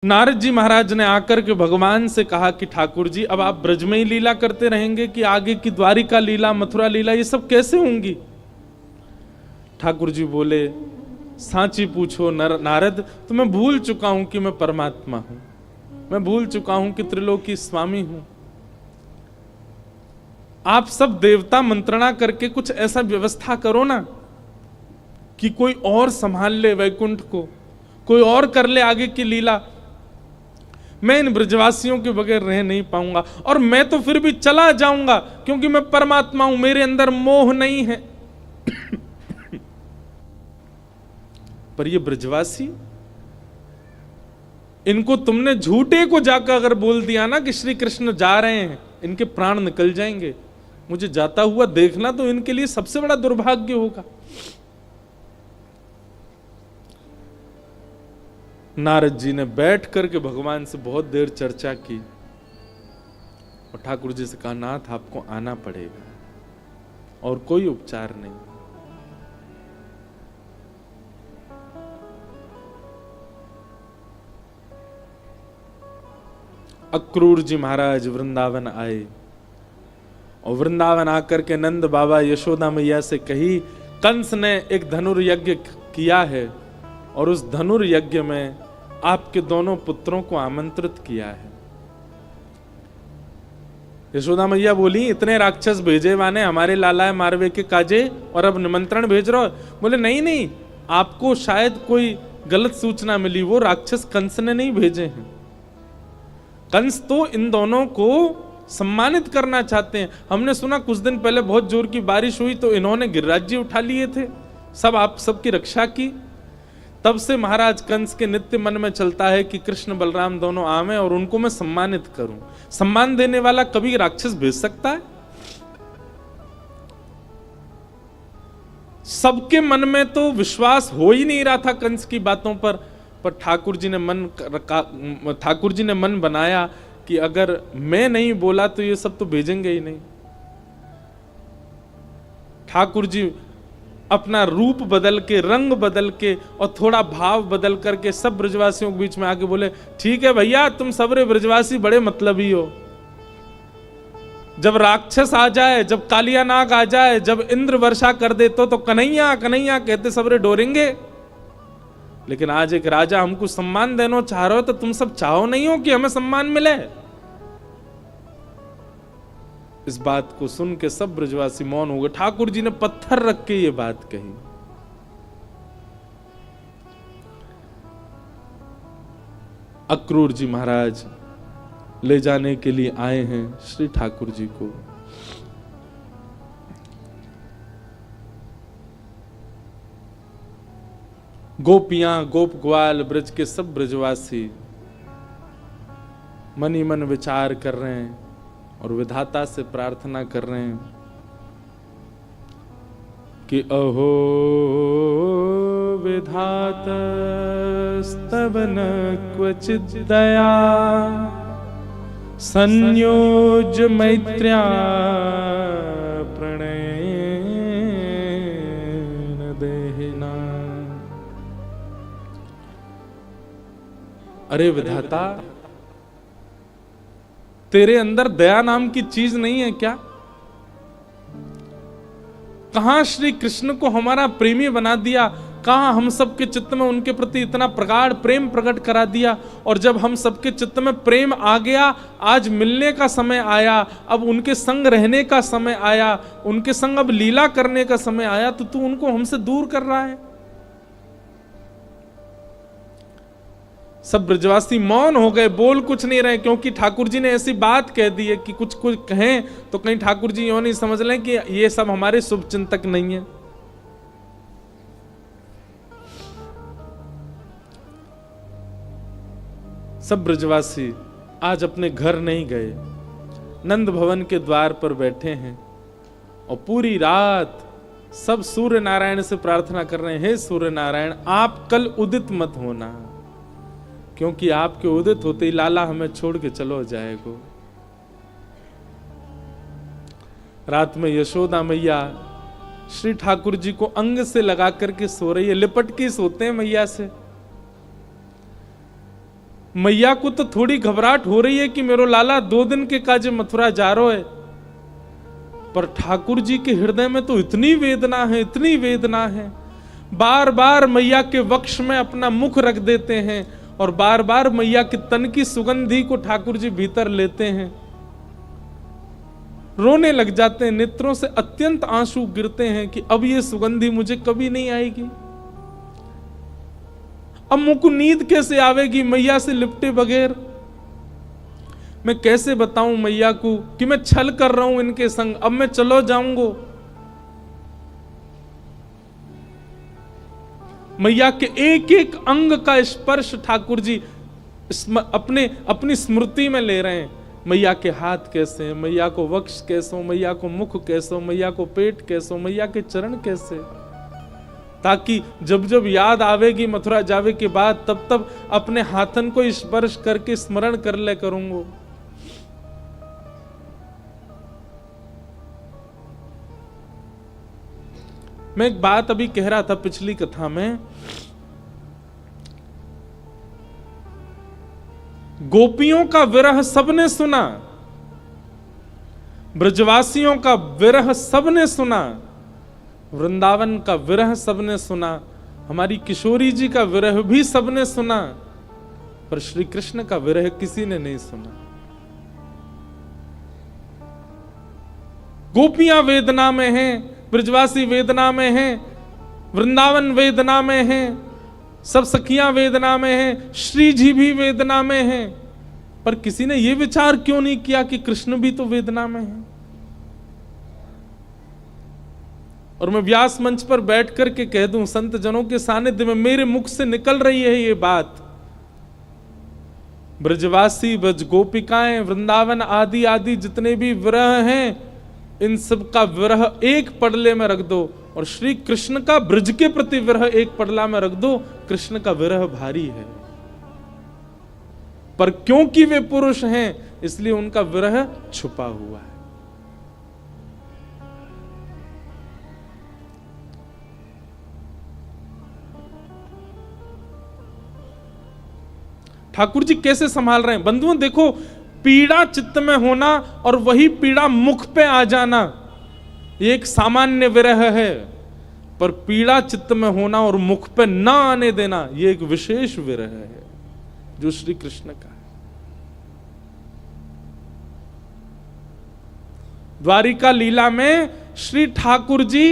नारद जी महाराज ने आकर के भगवान से कहा कि ठाकुर जी अब आप ब्रज में ही लीला करते रहेंगे कि आगे की द्वारिका लीला, मथुरा लीला ये सब कैसे होंगी? ठाकुर जी बोले, सांची पूछो नारद, तो मैं भूल चुका हूं कि मैं परमात्मा हूं, मैं भूल चुका हूं कि त्रिलोकी स्वामी हूं। आप सब देवता मंत्रणा करके कुछ ऐसा व्यवस्था करो ना कि कोई और संभाल ले वैकुंठ को, कोई और कर ले आगे की लीला। मैं इन ब्रजवासियों के बगैर रह नहीं पाऊंगा, और मैं तो फिर भी चला जाऊंगा क्योंकि मैं परमात्मा हूं, मेरे अंदर मोह नहीं है। पर ये ब्रजवासी, इनको तुमने झूठे को जाकर अगर बोल दिया ना कि श्री कृष्ण जा रहे हैं, इनके प्राण निकल जाएंगे। मुझे जाता हुआ देखना तो इनके लिए सबसे बड़ा दुर्भाग्य होगा। नारद जी ने बैठ करके भगवान से बहुत देर चर्चा की और ठाकुर जी से कहा, नाथ आपको आना पड़ेगा और कोई उपचार नहीं। अक्रूर जी महाराज वृंदावन आए और वृंदावन आकर के नंद बाबा यशोदा मैया से कही, कंस ने एक धनुर्यज्ञ किया है और उस धनुर्यज्ञ में आपके दोनों पुत्रों को आमंत्रित किया है। यशोदा मैया बोली, इतने राक्षस भेजे वाने हमारे लाला मारवे के काजे और अब निमंत्रण भेज रहे हो? बोले नहीं नहीं, आपको शायद कोई गलत सूचना मिली, वो राक्षस कंस ने नहीं भेजे हैं। कंस तो इन दोनों को सम्मानित करना चाहते हैं। हमने सुना कुछ दिन पहले बहुत जोर की बारिश हुई तो इन्होंने गिरिराज्य उठा लिए थे, सब आप सबकी रक्षा की। तब से महाराज कंस के नित्य मन में चलता है कि कृष्ण बलराम दोनों आवे और उनको मैं सम्मानित करूं। सम्मान देने वाला कभी राक्षस भेज सकता है? सबके मन में तो विश्वास हो ही नहीं रहा था कंस की बातों पर ठाकुर जी ने मन बनाया कि अगर मैं नहीं बोला तो ये सब तो भेजेंगे ही नहीं। ठाकुर जी अपना रूप बदल के, रंग बदल के और थोड़ा भाव बदल करके सब ब्रजवासियों के बीच में आके बोले, ठीक है भैया, तुम सबरे ब्रजवासी बड़े मतलबी हो। जब राक्षस आ जाए, जब कालिया नाग आ जाए, जब इंद्र वर्षा कर दे तो कन्हैया कन्हैया कहते सबरे डोरेंगे। लेकिन आज एक राजा हमको सम्मान देना चाह रहे हो तो तुम सब चाहो नहीं हो कि हमें सम्मान मिले? इस बात को सुन के सब ब्रजवासी मौन हो गए। ठाकुर जी ने पत्थर रख के ये बात कही। अक्रूर जी महाराज ले जाने के लिए आए हैं श्री ठाकुर जी को। गोपियां, गोप ग्वाल, ब्रज के सब ब्रजवासी मन ही मन विचार कर रहे हैं और विधाता से प्रार्थना कर रहे हैं कि अहो विधातस्तवन क्वचित् दया संयोज मैत्र्या प्रणयेन देहिना। अरे विधाता, तेरे अंदर दया नाम की चीज नहीं है क्या? कहां श्री कृष्ण को हमारा प्रेमी बना दिया, कहां हम सबके चित्त में उनके प्रति इतना प्रगाढ़ प्रेम प्रकट करा दिया। और जब हम सबके चित्त में प्रेम आ गया, आज मिलने का समय आया, अब उनके संग रहने का समय आया, उनके संग अब लीला करने का समय आया, तो तू उनको हमसे दूर कर रहा है। सब ब्रजवासी मौन हो गए, बोल कुछ नहीं रहे, क्योंकि ठाकुर जी ने ऐसी बात कह दी है कि कुछ कहें तो कहीं ठाकुर जी यूं नहीं समझ लें कि ये सब हमारे शुभ चिंतक नहीं है। सब ब्रजवासी आज अपने घर नहीं गए, नंद भवन के द्वार पर बैठे हैं और पूरी रात सब सूर्य नारायण से प्रार्थना कर रहे हैं, हे सूर्य नारायण, आप कल उदित मत होना, क्योंकि आपके उदित होते ही लाला हमें छोड़ के चलो जाएगो। रात में यशोदा मैया श्री ठाकुर जी को अंग से लगा करके सो रही है, लिपट के सोते हैं मैया से। मैया को तो थोड़ी घबराहट हो रही है कि मेरो लाला 2 दिन के काजे मथुरा जा रहा है, पर ठाकुर जी के हृदय में तो इतनी वेदना है, इतनी वेदना है। बार बार मैया के वक्ष में अपना मुख रख देते हैं और बार बार मैया के तन की सुगंधी को ठाकुर जी भीतर लेते हैं, रोने लग जाते हैं, नेत्रों से अत्यंत आंसू गिरते हैं कि अब ये सुगंधी मुझे कभी नहीं आएगी। अब मुझको नींद कैसे आवेगी मैया से लिपटे बगैर? मैं कैसे बताऊं मैया को कि मैं छल कर रहा हूं इनके संग, अब मैं चलो जाऊंगा। मैया के एक एक अंग का स्पर्श ठाकुर जी अपनी स्मृति में ले रहे हैं। मैया के हाथ कैसे हैं, मैया को वक्ष कैसो, मैया को मुख कैसो, मैया को पेट कैसो, मैया के चरण कैसे, ताकि जब जब याद आवेगी मथुरा जावे के बाद तब तब अपने हाथन को स्पर्श करके स्मरण कर ले करूंगा। मैं एक बात अभी कह रहा था पिछली कथा में, गोपियों का विरह सबने सुना, ब्रजवासियों का विरह सबने सुना, वृंदावन का विरह सबने सुना, हमारी किशोरी जी का विरह भी सबने सुना, पर श्री कृष्ण का विरह किसी ने नहीं सुना। गोपियां वेदना में हैं, ब्रजवासी वेदना में हैं, वृंदावन वेदना में हैं, सब सखियां वेदना में हैं, श्री जी भी वेदना में हैं, पर किसी ने यह विचार क्यों नहीं किया कि कृष्ण भी तो वेदना में है? और मैं व्यास मंच पर बैठ करके कह दूं, संत जनों के सानिध्य में मेरे मुख से निकल रही है ये बात, ब्रजवासी, ब्रज गोपिकाएं, वृंदावन आदि आदि जितने भी विरह हैं, इन सब का विरह एक पडले में रख दो और श्री कृष्ण का ब्रज के प्रति विरह एक पडला में रख दो। कृष्ण का विरह भारी है, पर क्योंकि वे पुरुष हैं इसलिए उनका विरह छुपा हुआ है। ठाकुर जी कैसे संभाल रहे हैं बंधुओं, देखो, पीड़ा चित्त में होना और वही पीड़ा मुख पे आ जाना ये एक सामान्य विरह है, पर पीड़ा चित्त में होना और मुख पे ना आने देना ये एक विशेष विरह है जो श्री कृष्ण का है। द्वारिका लीला में श्री ठाकुर जी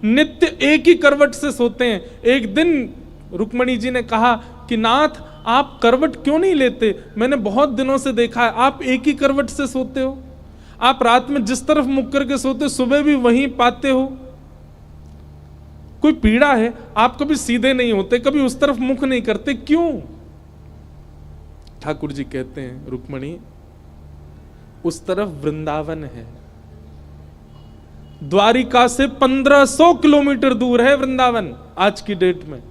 नित्य एक ही करवट से सोते हैं। एक दिन रुक्मणी जी ने कहा कि नाथ आप करवट क्यों नहीं लेते, मैंने बहुत दिनों से देखा है आप एक ही करवट से सोते हो, आप रात में जिस तरफ मुख करके सोते सुबह भी वहीं पाते हो, कोई पीड़ा है? आप कभी सीधे नहीं होते, कभी उस तरफ मुख नहीं करते, क्यों? ठाकुर जी कहते हैं, रुक्मणी उस तरफ वृंदावन है, द्वारिका से 1500 किलोमीटर दूर है वृंदावन आज की डेट में,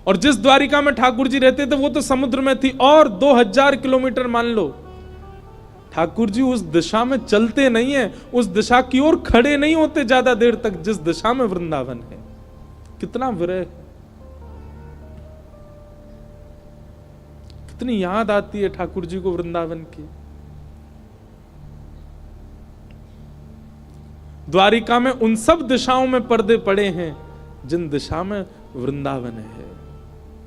और जिस द्वारिका में ठाकुर जी रहते थे वो तो समुद्र में थी, और 2000 किलोमीटर मान लो। ठाकुर जी उस दिशा में चलते नहीं है, उस दिशा की ओर खड़े नहीं होते ज्यादा देर तक जिस दिशा में वृंदावन है। कितना विरह, कितनी याद आती है ठाकुर जी को वृंदावन की। द्वारिका में उन सब दिशाओं में पर्दे पड़े हैं जिन दिशा में वृंदावन है।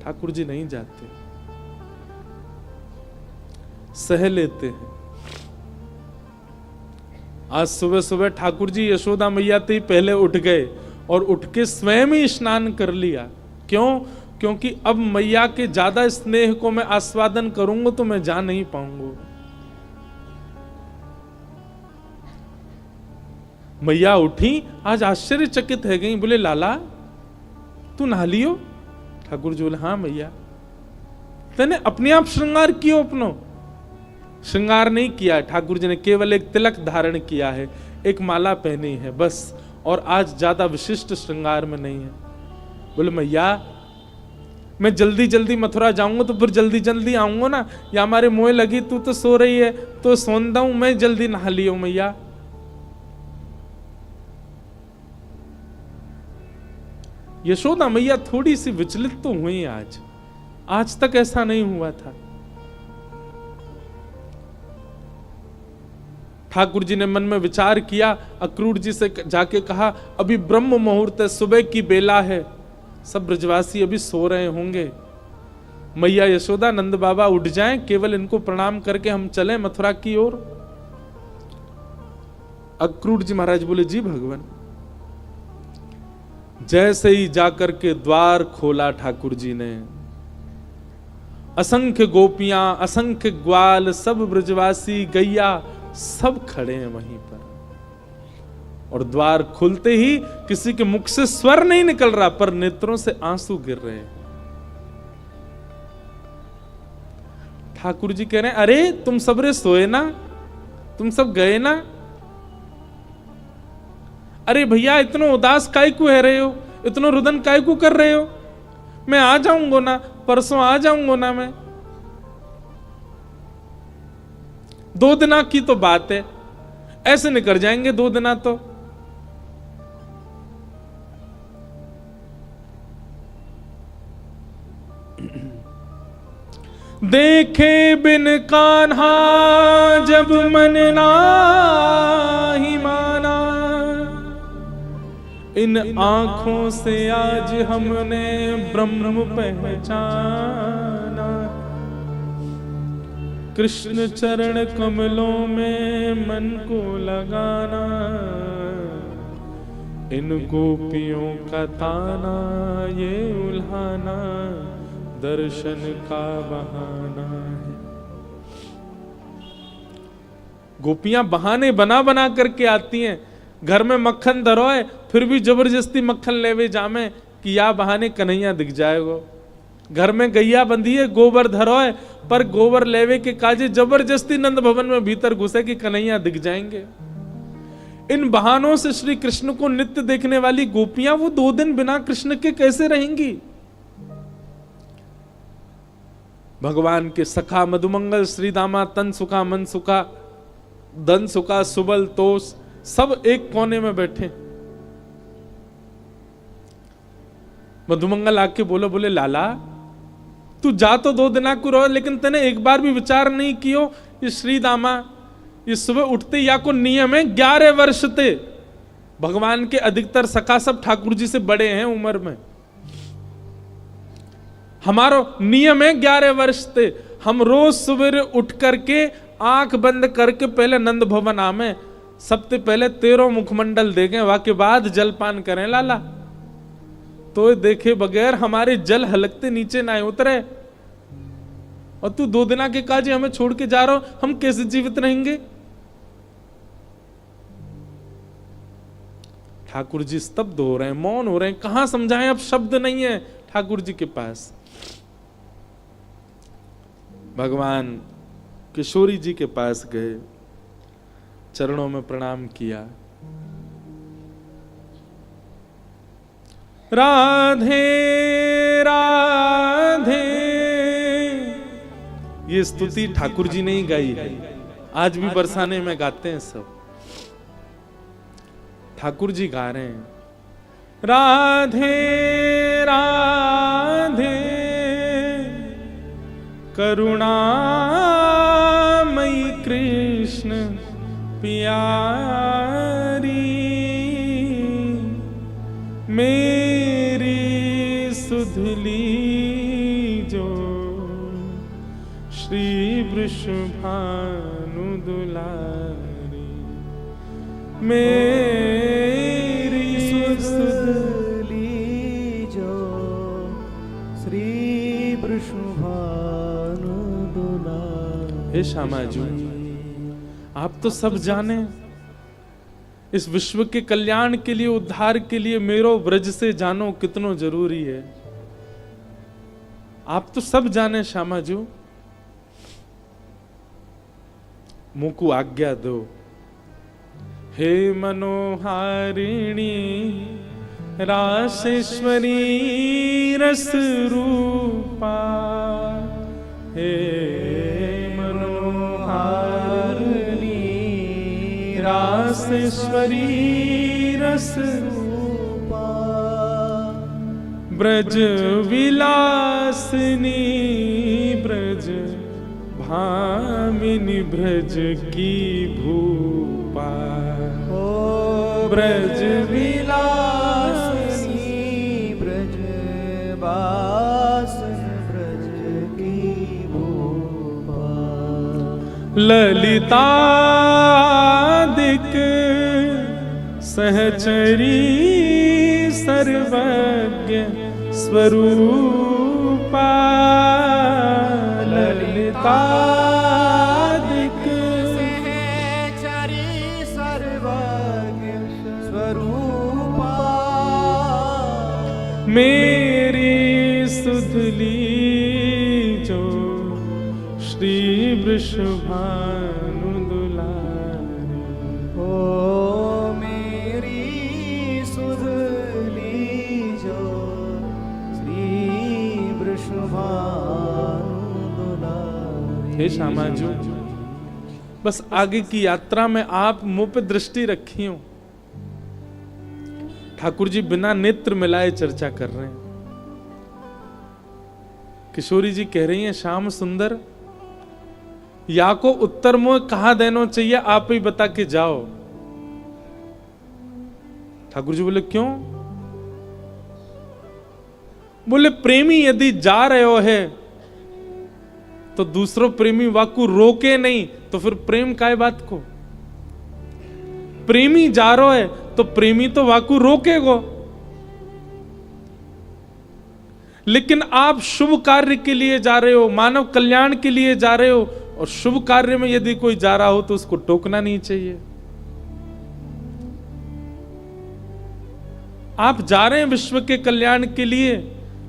ठाकुर जी नहीं जाते, सह लेते हैं। आज सुबह सुबह ठाकुर जी यशोदा मैया ते ही पहले उठ गए और उठ के स्वयं ही स्नान कर लिया। क्यों? क्योंकि अब मैया के ज्यादा स्नेह को मैं आस्वादन करूंगा तो मैं जा नहीं पाऊंगा। मैया उठी, आज आश्चर्यचकित है गई, बोले लाला तू नहा लियो? ठाकुर जी बोले हाँ मैया। तेने अपने आप श्रृंगार कियो? अपनो श्रृंगार नहीं किया ठाकुर जी ने, केवल एक तिलक धारण किया है, एक माला पहनी है बस, और आज ज्यादा विशिष्ट श्रृंगार में नहीं है। बोले मैया मैं जल्दी जल्दी मथुरा जाऊंगा तो फिर जल्दी जल्दी आऊंगा ना, या हमारे मोह लगी, तू तो सो रही है तो सोंदा हूं, मैं जल्दी नहा लियो मैया। यशोदा मैया थोड़ी सी विचलित तो हुई आज तक ऐसा नहीं हुआ था। ठाकुर जी ने मन में विचार किया, अक्रूर जी से जाके कहा, अभी ब्रह्म मुहूर्त है, सुबह की बेला है, सब ब्रजवासी अभी सो रहे होंगे, मैया यशोदा नंद बाबा उठ जाएं, केवल इनको प्रणाम करके हम चलें मथुरा की ओर। अक्रूर जी महाराज बोले, जी भगवान। जैसे ही जाकर के द्वार खोला ठाकुर जी ने, असंख्य गोपियां, असंख्य ग्वाल, सब ब्रजवासी, गैया, सब खड़े हैं वहीं पर। और द्वार खुलते ही किसी के मुख से स्वर नहीं निकल रहा, पर नेत्रों से आंसू गिर रहे हैं। ठाकुर जी कह रहे हैं, अरे तुम सबरे सोए ना, तुम सब गए ना? अरे भैया इतना उदास काय को है रहे हो, इतना रुदन काय को कर रहे हो? मैं आ जाऊंगा ना, परसों आ जाऊंगा ना मैं। 2 दिना की तो बात है, ऐसे निकल जाएंगे 2 दिना तो। देखे बिन कान्हा जब मन नाही माना, इन आंखों से आज हमने ब्रह्म पहचाना। कृष्ण चरण कमलों में मन को लगाना, इन गोपियों का ताना ये उल्हाना, दर्शन का बहाना है। गोपियां बहाने बना बना करके आती हैं। घर में मक्खन धरोए फिर भी जबरदस्ती मक्खन लेवे जामे कि या बहाने कन्हैया दिख जाएगो। घर में गैया बंधी है, गोबर धरोए, पर गोबर लेवे के काजे जबरदस्ती नंद भवन में भीतर घुसे कि कन्हैया दिख जाएंगे। इन बहानों से श्री कृष्ण को नित्य देखने वाली गोपियां वो 2 दिन बिना कृष्ण के कैसे रहेंगी? भगवान के सखा मधुमंगल, श्री दामा, तन सुखा, मन सुखा, धन सुखा, सुबल, तोष, सब एक कोने में बैठे। मधुमंगल आके बोले लाला तू जा तो 2 दिना को रहो, लेकिन तने एक बार भी विचार नहीं कियो ये श्री दामा ये सुबह उठते या को नियम है 11 वर्ष थे। भगवान के अधिकतर सखा सब ठाकुर जी से बड़े हैं उम्र में। हमारो नियम है 11 वर्ष थे। हम रोज सवेरे उठ करके आंख बंद करके पहले नंद भवन आमे, सबसे पहले 13 मुखमंडल देखें, वाके बाद जलपान करें लाला। तो देखे बगैर हमारे जल हलकते नीचे ना उतरे। और तू 2 दिना के काजे हमें छोड़ के जा रहा हो, हम कैसे जीवित रहेंगे? ठाकुर जी स्तब्ध हो रहे हैं, मौन हो रहे हैं, कहां समझाएं, अब शब्द नहीं है ठाकुर जी के पास। भगवान किशोरी जी के पास गए, चरणों में प्रणाम किया। राधे राधे, ये स्तुति ठाकुर जी ने ही गाई है, आज भी बरसाने में गाते हैं सब। ठाकुर जी गा रहे हैं, राधे राधे करुणामयी कृष्ण प्यारी, मेरी सुधली जो श्री वृषभानु दुलारी, मेरी सुधली जो श्री वृषभानु दुलारी। हे श्यामा जी, आप तो सब जाने, इस विश्व के कल्याण के लिए, उद्धार के लिए मेरो ब्रज से जानो कितनो जरूरी है। आप तो सब जाने श्यामा जी, मुझको आज्ञा दो। हे मनोहारिणी रासेश्वरी रस रूपा, हे रासेश्वरी रस रूपा, ब्रज विलासिनी ब्रज भामिनी ब्रज की भूपा, ओ ब्रज विलासिनी ब्रज बासन ब्रज की भूपा, ललितादिक सहचरी सर्वज्ञ स्वरूपा, ललितादिक सहचरी सर्वज्ञ स्वरूपा, मेरी सुधली जो श्री वृषभानु दुलारी, ओ मेरी सुधली जो श्री वृषभानु दुलारी। हे श्यामाजू, बस आगे की यात्रा में आप मुंह पे दृष्टि रखी हो। ठाकुर जी बिना नेत्र मिलाए चर्चा कर रहे हैं। किशोरी जी कह रही हैं, श्याम सुंदर या को उत्तर मुंह कहां देना चाहिए, आप ही बता के जाओ। ठाकुर जी बोले क्यों? बोले प्रेमी यदि जा रहे हो है तो दूसरों प्रेमी वाकु रोके नहीं, तो फिर प्रेम काय बात को? प्रेमी जा रहा है तो प्रेमी तो वाकु रोकेगो। लेकिन आप शुभ कार्य के लिए जा रहे हो, मानव कल्याण के लिए जा रहे हो, और शुभ कार्य में यदि कोई जा रहा हो तो उसको टोकना नहीं चाहिए। आप जा रहे हैं विश्व के कल्याण के लिए,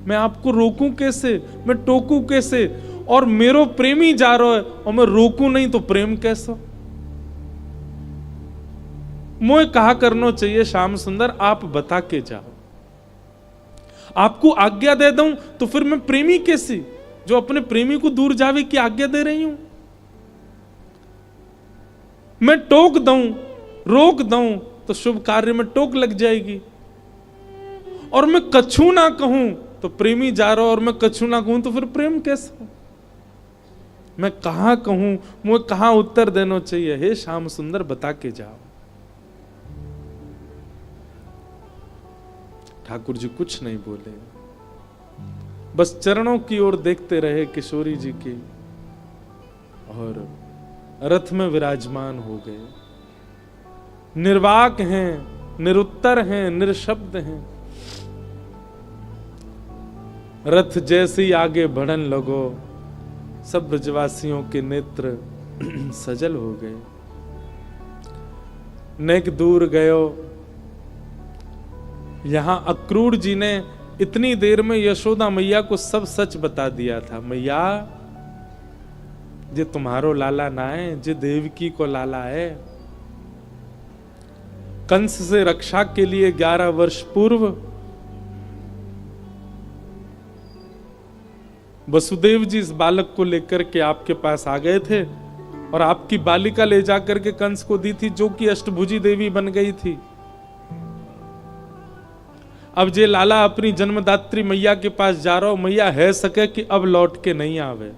मैं आपको रोकूं कैसे, मैं टोकूं कैसे? और मेरो प्रेमी जा रहा है और मैं रोकूं नहीं तो प्रेम कैसा? मुझे कहा करना चाहिए श्याम सुंदर, आप बता के जाओ। आपको आज्ञा दे दूं तो फिर मैं प्रेमी कैसी, जो अपने प्रेमी को दूर जावे की आज्ञा दे रही हूं? मैं टोक दूं, रोक दूं तो शुभ कार्य में टोक लग जाएगी। और मैं कछु ना कहूं तो प्रेमी जा रहा और मैं कछु ना कहूं तो फिर प्रेम कैसा? मैं कहां कहूं, मुझे कहां उत्तर देना चाहिए? हे श्याम सुंदर बता के जाओ। ठाकुर जी कुछ नहीं बोले, बस चरणों की ओर देखते रहे किशोरी जी की, और रथ में विराजमान हो गए। निर्वाक हैं, निरुत्तर हैं, निरशब्द हैं। रथ जैसे ही आगे बढ़न लगो, सब ब्रजवासियों के नेत्र सजल हो गए। नेक दूर गयो। यहां अक्रूर जी ने इतनी देर में यशोदा मैया को सब सच बता दिया था। मैया, जे तुम्हारो लाला ना है, जे देवकी को लाला है। कंस से रक्षा के लिए 11 वर्ष पूर्व वसुदेव जी इस बालक को लेकर के आपके पास आ गए थे, और आपकी बालिका ले जाकर के कंस को दी थी, जो कि अष्टभुजी देवी बन गई थी। अब जे लाला अपनी जन्मदात्री मैया के पास जा रहा हो, मैया है सके कि अब लौट के नहीं आवे।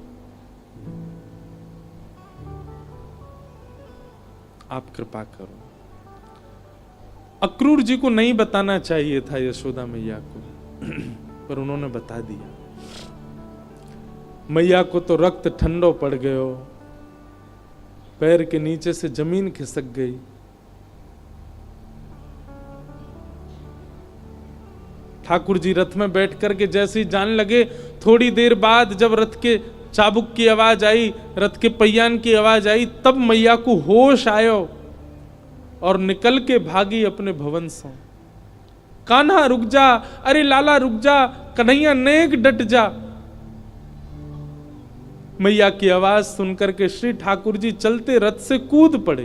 आप कृपा करो। अक्रूर जी को नहीं बताना चाहिए था यशोदा मैया को, पर उन्होंने बता दिया। मैया को तो रक्त ठंडो पड़ गयो, पैर के नीचे से जमीन खिसक गई। ठाकुर जी रथ में बैठ करके जैसे ही जाने लगे, थोड़ी देर बाद जब रथ के चाबुक की आवाज आई, रथ के पहियान की आवाज आई, तब मैया को होश आयो और निकल के भागी अपने भवन से। कान्हा रुक जा, अरे लाला रुक जा, कन्हैया नेक डट जा। मैया की आवाज सुनकर के श्री ठाकुर जी चलते रथ से कूद पड़े,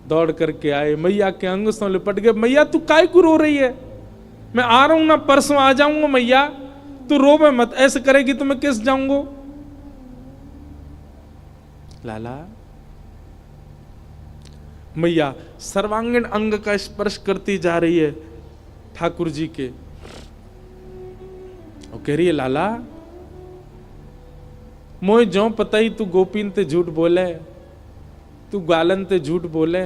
दौड़ करके आए, मैया के अंग से लिपट गए। मैया तू काय को रो रही है? मैं आ रहा हूं ना, परसों आ जाऊंगा। मैया तू रोवे मत, ऐसे करेगी तो मैं किस जाऊंगा? लाला, मैया सर्वांगीण अंग का स्पर्श करती जा रही है ठाकुर जी के, और कह रही है लाला मोए ज्यों पता ही तू गोपीन ते झूठ बोले, तू गालन ते झूठ बोले,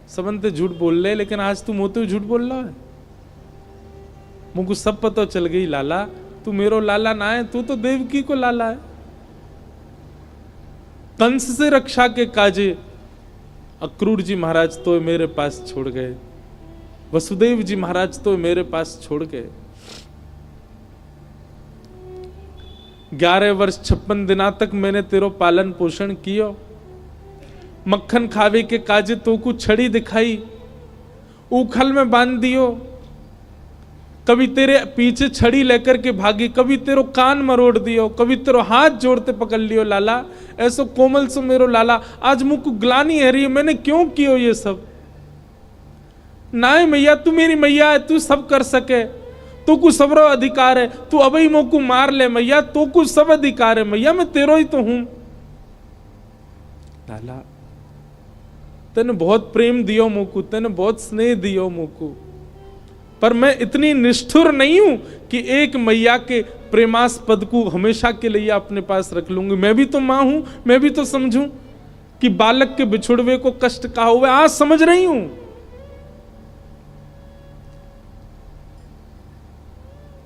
सबन ते झूठ बोल ले, लेकिन आज तू मोते झूठ बोल रहा है। मुझको सब पता चल गई लाला, तू मेरो लाला ना है, तू तो देवकी को लाला है। कंस से रक्षा के काजे अक्रूर जी महाराज तो मेरे पास छोड़ गए, वसुदेव जी महाराज तो मेरे पास छोड़ गए। 11 वर्ष 56 दिना तक मैंने तेरो पालन पोषण कियो, मक्खन खावे के काजे तो को छड़ी दिखाई, उखल में बांध दियो, कभी तेरे पीछे छड़ी लेकर के भागी, कभी तेरो कान मरोड़ दियो, कभी तेरो हाथ जोड़ते पकड़ लियो लाला, ऐसो कोमल सो मेरो लाला। आज मुझको ग्लानी है रही है, मैंने क्यों कियो ये सब? नाय मैया, तू मेरी मैया है, तू सब कर सके, तू को सबरो अधिकार है, तू अबई मोको मार ले मैया, तू को सब अधिकार है मैया, मैं तेरो ही तो हूं। लाला तेने बहुत प्रेम दियो मोको, तेने बहुत स्नेह दियो मोको, पर मैं इतनी निष्ठुर नहीं हूं कि एक मैया के प्रेमास्पद को हमेशा के लिए अपने पास रख लूंगी। मैं भी तो मां हूं, मैं भी तो समझूं कि बालक के बिछुड़वे को कष्ट कहा हुआ, आज समझ रही हूं।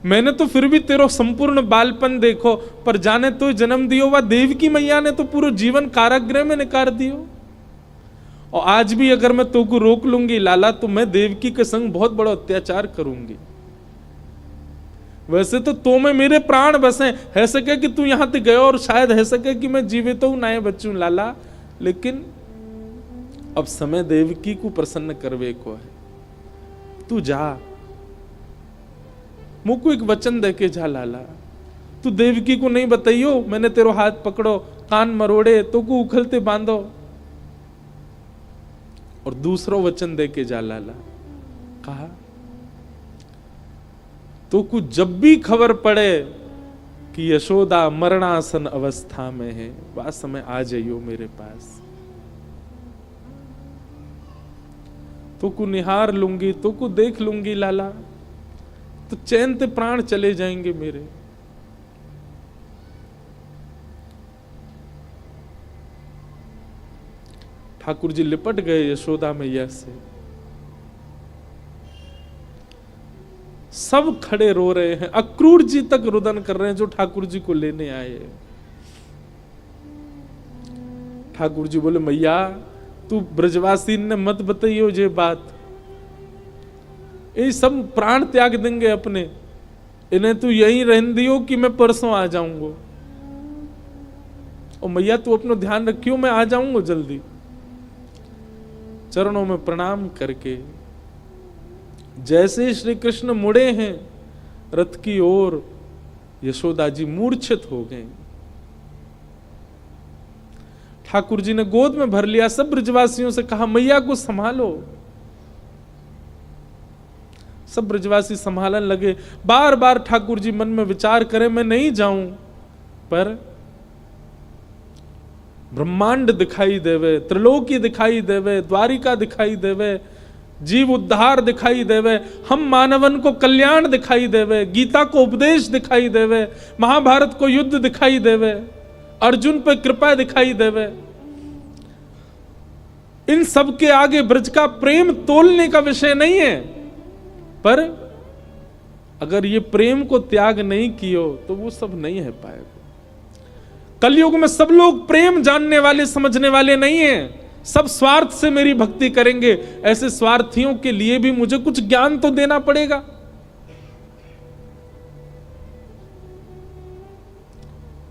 मैंने तो फिर भी तेरो संपूर्ण बालपन देखो, पर जाने तो जन्म दियो वह देवकी मैया ने तो पूरा जीवन कारागृह में निकाल दियो। और आज भी अगर मैं तो को रोक लूंगी लाला, तो मैं देवकी के संग बहुत बड़ा अत्याचार करूंगी। वैसे तो में मेरे प्राण बसे, है सके कि तू यहां तक गयो और शायद है सके कि मैं जीवित हूं ना बचूं लाला, लेकिन अब समय देवकी को प्रसन्न करवे को है। तू जा, मुझको एक वचन देके जा लाला, तू देवकी को नहीं बताइयो मैंने तेरो हाथ पकड़ो, कान मरोड़े, तो को उखलते बांधो, और दूसरो वचन देके जा लाला। कहा तो कुछ जब भी खबर पड़े कि यशोदा मरणासन अवस्था में है, वह समय आ जाइयो मेरे पास, तो को निहार लूंगी, तो को देख लूंगी लाला, तो चैन ते प्राण चले जाएंगे मेरे। ठाकुर जी लिपट गए यशोदा मैया से, सब खड़े रो रहे हैं, अक्रूर जी तक रुदन कर रहे हैं जो ठाकुर जी को लेने आए। ठाकुर जी बोले मैया तू ब्रजवासी ने मत बताइयो ये बात, ये सब प्राण त्याग देंगे अपने, इन्हें तू यहीं रहने दियो कि मैं परसों आ जाऊंगा। और मैया तू अपना ध्यान रखियो, मैं आ जाऊंगा जल्दी। चरणों में प्रणाम करके जैसे श्री कृष्ण मुड़े हैं रथ की ओर, यशोदा जी मूर्छित हो गए। ठाकुर जी ने गोद में भर लिया, सब ब्रजवासियों से कहा मैया को संभालो। सब ब्रजवासी संभालने लगे। बार बार ठाकुर जी मन में विचार करें मैं नहीं जाऊं, पर ब्रह्मांड दिखाई देवे, त्रिलोकी दिखाई देवे, द्वारिका दिखाई देवे, जीव उद्धार दिखाई देवे, हम मानवन को कल्याण दिखाई देवे, गीता को उपदेश दिखाई देवे, महाभारत को युद्ध दिखाई देवे, अर्जुन पे कृपा दिखाई देवे। इन सब के आगे ब्रज का प्रेम तोलने का विषय नहीं है, पर अगर ये प्रेम को त्याग नहीं कियो तो वो सब नहीं है पाएगा। कलयुग में सब लोग प्रेम जानने वाले समझने वाले नहीं हैं, सब स्वार्थ से मेरी भक्ति करेंगे। ऐसे स्वार्थियों के लिए भी मुझे कुछ ज्ञान तो देना पड़ेगा।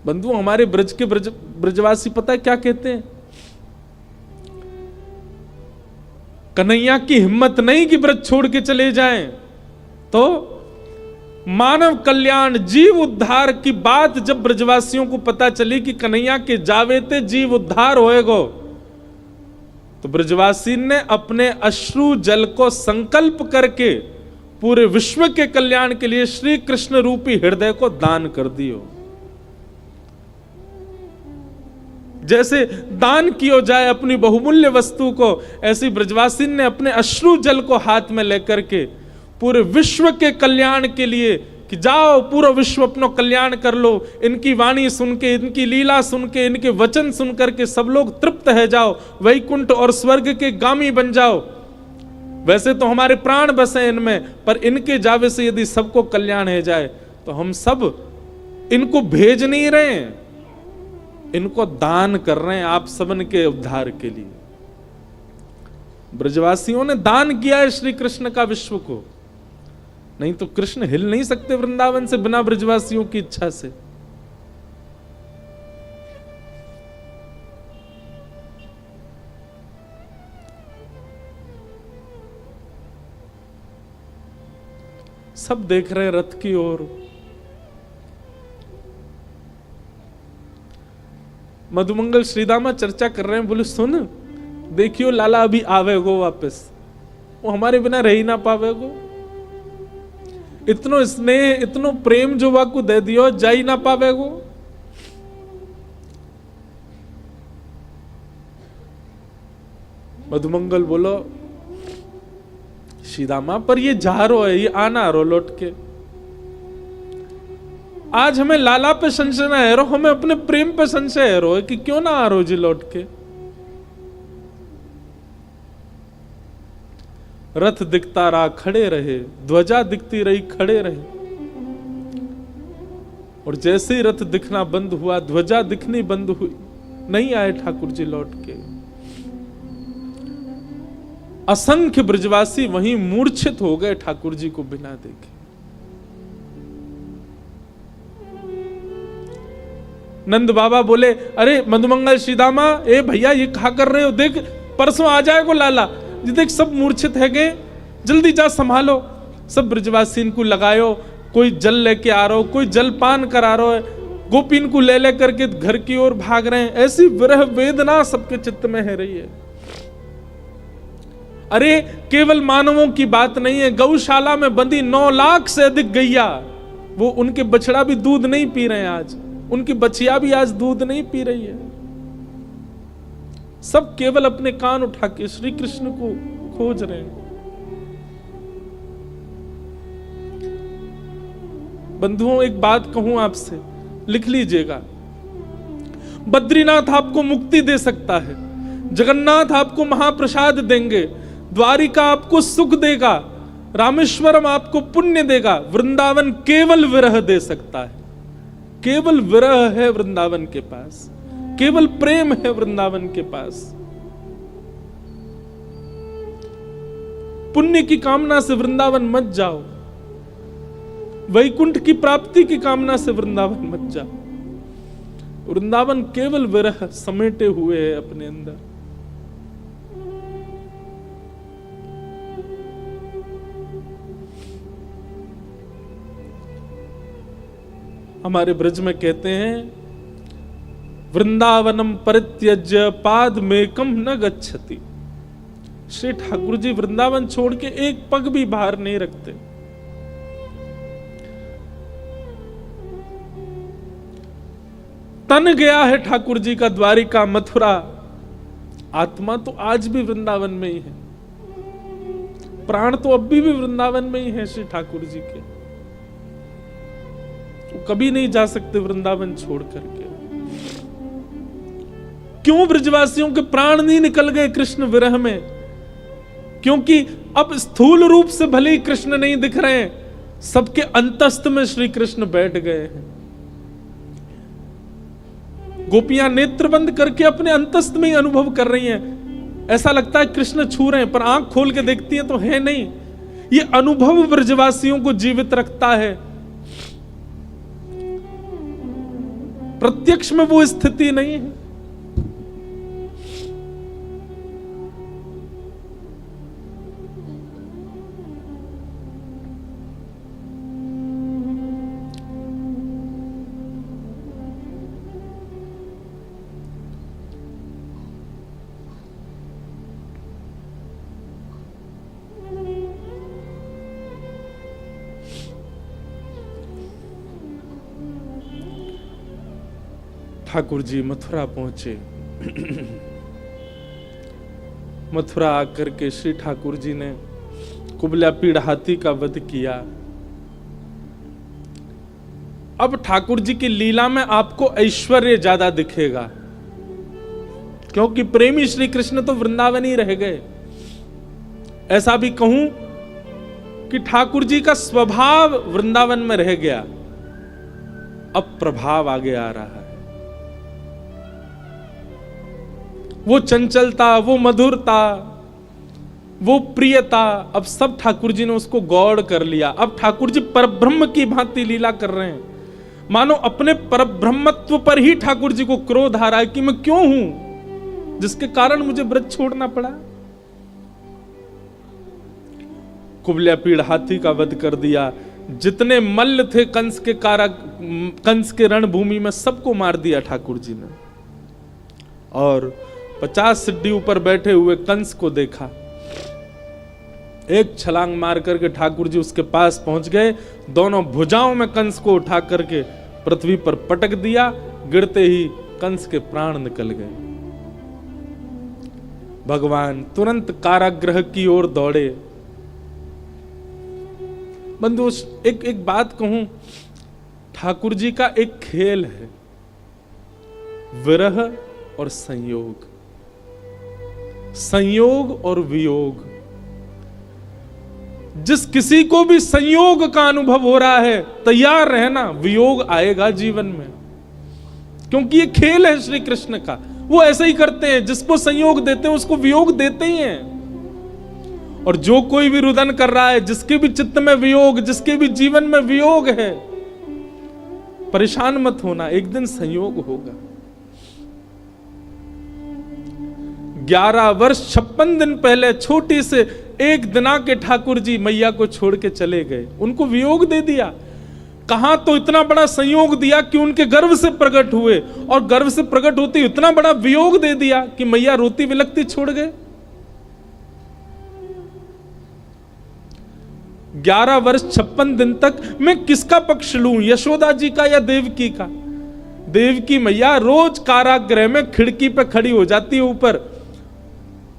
बंधु हमारे ब्रज के ब्रजवासी पता है क्या कहते हैं? कन्हैया की हिम्मत नहीं कि ब्रज छोड़ के चले जाएं, तो मानव कल्याण जीव उद्धार की बात जब ब्रजवासियों को पता चली कि कन्हैया के जावेते जीव उद्धार होएगो, तो ब्रजवासी ने अपने अश्रु जल को संकल्प करके पूरे विश्व के कल्याण के लिए श्री कृष्ण रूपी हृदय को दान कर दियो। जैसे दान किया जाए अपनी बहुमूल्य वस्तु को, ऐसी ब्रजवासी ने अपने अश्रु जल को हाथ में लेकर के पूरे विश्व के कल्याण के लिए कि जाओ पूरा विश्व अपना कल्याण कर लो, इनकी वाणी सुन के, इनकी लीला सुन के, इनके वचन सुन करके सब लोग तृप्त है जाओ, वैकुंठ और स्वर्ग के गामी बन जाओ। वैसे तो हमारे प्राण बसे इनमें, पर इनके जावे से यदि सबको कल्याण है जाए तो हम सब इनको भेज नहीं रहे हैं, इनको दान कर रहे हैं आप सबन के उद्धार के लिए। ब्रजवासियों ने दान किया है श्री कृष्ण का विश्व को, नहीं तो कृष्ण हिल नहीं सकते वृंदावन से बिना ब्रजवासियों की इच्छा से। सब देख रहे हैं रथ की ओर। मधुमंगल श्रीदामा चर्चा कर रहे हैं, बोले सुन देखियो लाला अभी आवेगो वापस, वो हमारे बिना रह ही ना पावेगो। इतनो स्नेह इतनो प्रेम जो वाकू दे दियो, जा ही ना पावेगो। मधुमंगल बोलो श्रीदामा पर ये जा रो है, ये आना रो लौट के। आज हमें लाला पे संशय ना है रो, हमें अपने प्रेम पे संशय है रो कि क्यों ना आ रो जी लौट के। रथ दिखता रहा खड़े रहे, ध्वजा दिखती रही खड़े रहे, और जैसे ही रथ दिखना बंद हुआ, ध्वजा दिखनी बंद हुई, नहीं आए ठाकुर जी लौट के। असंख्य ब्रजवासी वहीं मूर्छित हो गए ठाकुर जी को बिना देखे। नंद बाबा बोले अरे मधुमंगल श्रीदामा, ए भैया ये कहा कर रहे हो, देख परसों आ जाएगा लाला, ये देख सब मूर्छित है गए, जल्दी जा संभालो। सब ब्रजवासी इनको लगायो, कोई जल लेके आ रहा हो, कोई जल पान करा रहा है, गोपी इनको ले ले करके घर की ओर भाग रहे हैं। ऐसी विरह वेदना सबके चित्त में है रही है। अरे केवल मानवों की बात नहीं है, गौशाला में बंदी 9 लाख से अधिक गैया, वो उनके बछड़ा भी दूध नहीं पी रहे हैं आज, उनकी बछिया भी आज दूध नहीं पी रही है। सब केवल अपने कान उठा के श्री कृष्ण को खोज रहे हैं। बंधुओं एक बात कहूं आपसे, लिख लीजिएगा, बद्रीनाथ आपको मुक्ति दे सकता है, जगन्नाथ आपको महाप्रसाद देंगे, द्वारिका आपको सुख देगा, रामेश्वरम आपको पुण्य देगा, वृंदावन केवल विरह दे सकता है। केवल विरह है वृंदावन के पास, केवल प्रेम है वृंदावन के पास। पुण्य की कामना से वृंदावन मत जाओ, वैकुंठ की प्राप्ति की कामना से वृंदावन मत जाओ। वृंदावन केवल विरह समेटे हुए है अपने अंदर। हमारे ब्रज में कहते हैं, वृंदावनम परित्यज्य पाद मेकम न गच्छति। श्री ठाकुर जी वृंदावन छोड़ के एक पग भी बाहर नहीं रखते। तन गया है ठाकुर जी का द्वारिका मथुरा, आत्मा तो आज भी वृंदावन में ही है, प्राण तो अब भी वृंदावन में ही है श्री ठाकुर जी के। वो कभी नहीं जा सकते वृंदावन छोड़ करके। क्यों ब्रजवासियों के प्राण नहीं निकल गए कृष्ण विरह में? क्योंकि अब स्थूल रूप से भले ही कृष्ण नहीं दिख रहे हैं, सबके अंतस्थ में श्री कृष्ण बैठ गए हैं। गोपियां नेत्र बंद करके अपने अंतस्थ में ही अनुभव कर रही हैं। ऐसा लगता है कृष्ण छू रहे हैं, पर आंख खोल के देखती हैं तो है नहीं। ये अनुभव ब्रजवासियों को जीवित रखता है। प्रत्यक्ष में वो स्थिति नहीं है। ठाकुर जी मथुरा पहुंचे। मथुरा आकर के श्री ठाकुर जी ने कुबला पीड़ हाथी का वध किया। अब ठाकुर जी की लीला में आपको ऐश्वर्य ज्यादा दिखेगा, क्योंकि प्रेमी श्री कृष्ण तो वृंदावन ही रह गए। ऐसा भी कहूं कि ठाकुर जी का स्वभाव वृंदावन में रह गया, अब प्रभाव आगे आ रहा है। वो चंचलता, वो मधुरता, वो प्रियता, अब सब ठाकुर जी ने उसको गौड़ कर लिया। अब ठाकुर जी परब्रह्म की भांति लीला कर रहे हैं, मानो अपने परब्रह्मत्व पर ही ठाकुर जी को क्रोध आ रहा है कि मैं क्यों हूं जिसके कारण मुझे ब्रज छोड़ना पड़ा। कुबल्या पीड़ हाथी का वध कर दिया, जितने मल्ल थे कंस के रणभूमि में सबको मार दिया ठाकुर जी ने। और 50 सिड्डी ऊपर बैठे हुए कंस को देखा, एक छलांग मार करके ठाकुर जी उसके पास पहुंच गए, दोनों भुजाओं में कंस को उठा करके पृथ्वी पर पटक दिया, गिरते ही कंस के प्राण निकल गए। भगवान तुरंत कारागृह की ओर दौड़े। बंधु एक बात कहूं, ठाकुर जी का एक खेल है, विरह और संयोग, संयोग और वियोग। जिस किसी को भी संयोग का अनुभव हो रहा है, तैयार रहना, वियोग आएगा जीवन में, क्योंकि ये खेल है श्री कृष्ण का। वो ऐसे ही करते हैं, जिसको संयोग देते हैं उसको वियोग देते ही हैं। और जो कोई भी रुदन कर रहा है, जिसके भी चित्त में वियोग, जिसके भी जीवन में वियोग है, परेशान मत होना, एक दिन संयोग होगा। 11 वर्ष 56 दिन पहले छोटी से एक दिना के ठाकुर जी मैया को छोड़ के चले गए, उनको वियोग दे दिया। कहां तो इतना बड़ा संयोग दिया कि उनके गर्भ से प्रकट हुए, और गर्भ से प्रकट होते इतना बड़ा वियोग दे दिया कि मैया रोती विलखती छोड़ गए। 11 वर्ष 56 दिन तक मैं किसका पक्ष लूं, यशोदा जी का या देवकी का? देवकी मैया रोज कारागृह में खिड़की पे खड़ी हो जाती है, ऊपर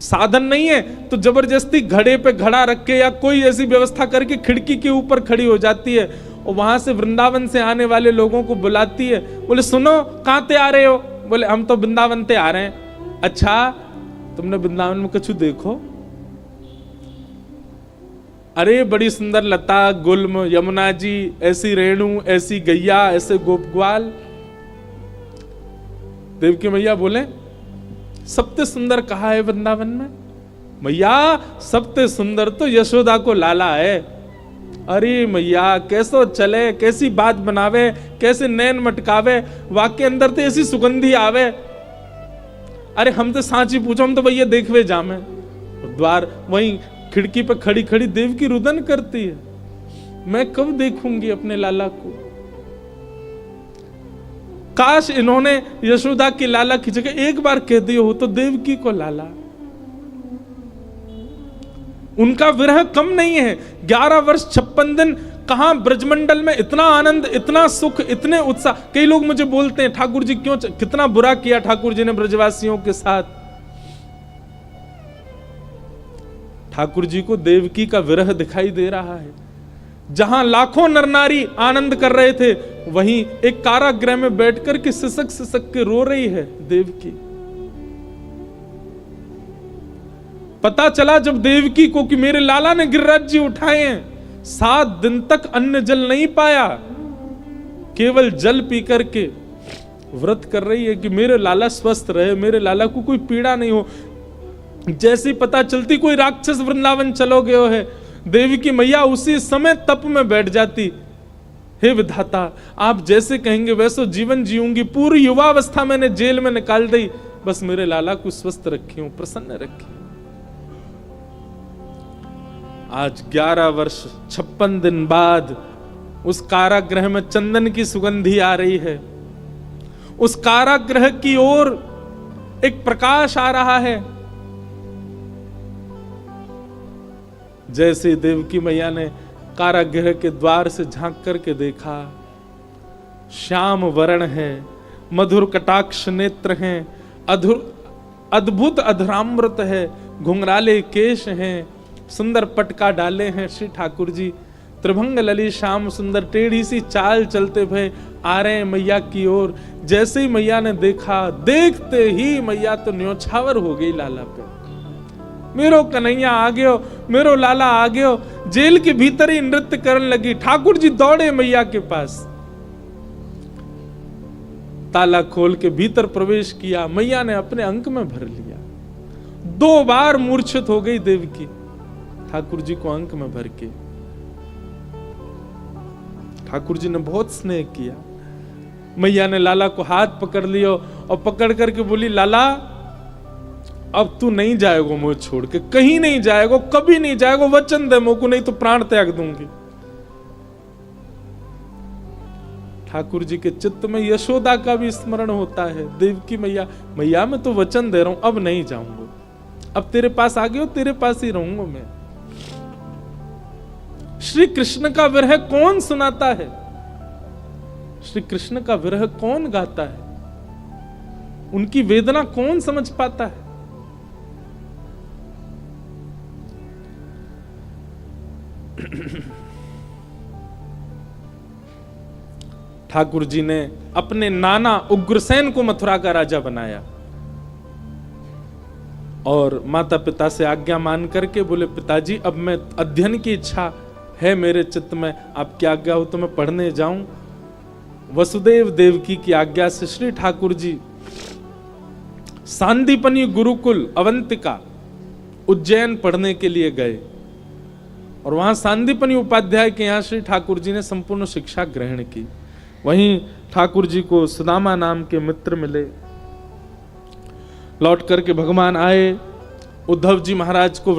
साधन नहीं है तो जबरदस्ती घड़े पे घड़ा रख के या कोई ऐसी व्यवस्था करके खिड़की के ऊपर खड़ी हो जाती है, और वहां से वृंदावन से आने वाले लोगों को बुलाती है। बोले सुनो, कहां ते आ रहे हो? बोले हम तो वृंदावन ते आ रहे हैं। अच्छा, तुमने वृंदावन में कुछ देखो? अरे बड़ी सुंदर लता गुल्म, यमुना जी, ऐसी रेणु, ऐसी गैया, ऐसे गोप ग्वाल। देवकी मैया बोले सबसे सुंदर कहा है वृंदावन में? मैया सबसे सुंदर तो यशोदा को लाला है। अरे मैया कैसो चले, कैसी बात बनावे, कैसे नैन मटकावे, वाके अंदर तो ऐसी सुगंधी आवे। अरे हम तो सांची पूछो, हम तो भैया देखवे जामे। द्वार वहीं खिड़की पे खड़ी खड़ी देवकी रुदन करती है, मैं कब देखूंगी अपने लाला को? काश इन्होंने यशोदा की लाला की जगह एक बार कह दिया हो तो देवकी को लाला। उनका विरह कम नहीं है। 11 वर्ष 56 दिन कहां ब्रजमंडल में इतना आनंद, इतना सुख, इतने उत्साह। कई लोग मुझे बोलते हैं ठाकुर जी क्यों, कितना बुरा किया ठाकुर जी ने ब्रजवासियों के साथ। ठाकुर जी को देवकी का विरह दिखाई दे रहा है। जहां लाखों नर नारी आनंद कर रहे थे, वहीं एक कारागृह में बैठकर के सिसक सिसक के रो रही है देवकी। पता चला जब देवकी को कि मेरे लाला ने गिरिराज जी उठाए हैं, 7 दिन तक अन्न जल नहीं पाया, केवल जल पी करके व्रत कर रही है कि मेरे लाला स्वस्थ रहे, मेरे लाला को कोई पीड़ा नहीं हो। जैसी पता चलती कोई राक्षस वृंदावन चलो गयो है, देवी की मैया उसी समय तप में बैठ जाती। हे विधाता, आप जैसे कहेंगे वैसे जीवन जीऊंगी, पूरी युवावस्था मैंने जेल में निकाल दी, बस मेरे लाला को स्वस्थ रखी हूं, प्रसन्न रखी। आज 11 वर्ष 56 दिन बाद उस कारागृह में चंदन की सुगंधी आ रही है। उस कारागृह की ओर एक प्रकाश आ रहा है। जैसे देवकी मैया ने कारागृह के द्वार से झांक करके देखा, श्याम वर्ण है, मधुर कटाक्ष नेत्र हैं, अद्भुत अधरामृत है, घुंघराले केश हैं, सुंदर पटका डाले हैं श्री ठाकुर जी, त्रिभंग लली श्याम सुंदर टेढ़ी सी चाल चलते भय आ रहे हैं मैया की ओर। जैसे ही मैया ने देखा, देखते ही मैया तो न्योछावर हो गई लाला पे। मेरो कन्हैया आ गयो, मेरो लाला आ गयो। जेल के भीतर ही नृत्य करने लगी। ठाकुर जी दौड़े मैया के पास, ताला खोल के भीतर प्रवेश किया। मैया ने अपने अंक में भर लिया। 2 बार मूर्छित हो गई देवकी, ठाकुर जी को अंक में भर के। ठाकुर जी ने बहुत स्नेह किया। मैया ने लाला को हाथ पकड़ लिया और पकड़ करके बोली, लाला अब तू नहीं जाएगो मुझे छोड़ के, कहीं नहीं जाएगो, कभी नहीं जाएगो, वचन दे मुझको, नहीं तो प्राण त्याग दूंगी। ठाकुर जी के चित्त में यशोदा का भी स्मरण होता है। देवकी मैया, मैया मैं तो वचन दे रहा हूं, अब नहीं जाऊंगा, अब तेरे पास आ गया, तेरे पास ही रहूंगा मैं। श्री कृष्ण का विरह कौन सुनाता है? श्री कृष्ण का विरह कौन गाता है? उनकी वेदना कौन समझ पाता है? ठाकुर जी ने अपने नाना उग्रसेन को मथुरा का राजा बनाया और माता पिता से आज्ञा मान करके बोले, पिताजी अब मैं अध्ययन की इच्छा है मेरे चित्त में, आपकी आज्ञा हो तो मैं पढ़ने जाऊं। वसुदेव देवकी की आज्ञा से श्री ठाकुर जी सांदीपनी गुरुकुल अवंतिका उज्जैन पढ़ने के लिए गए और वहां सांदीपनी उपाध्याय के यहां श्री ठाकुर जी ने संपूर्ण शिक्षा ग्रहण की। वहीं ठाकुर जी को सुदामा नाम के मित्र मिले। लौट करके भगवान आए, उद्धव जी महाराज को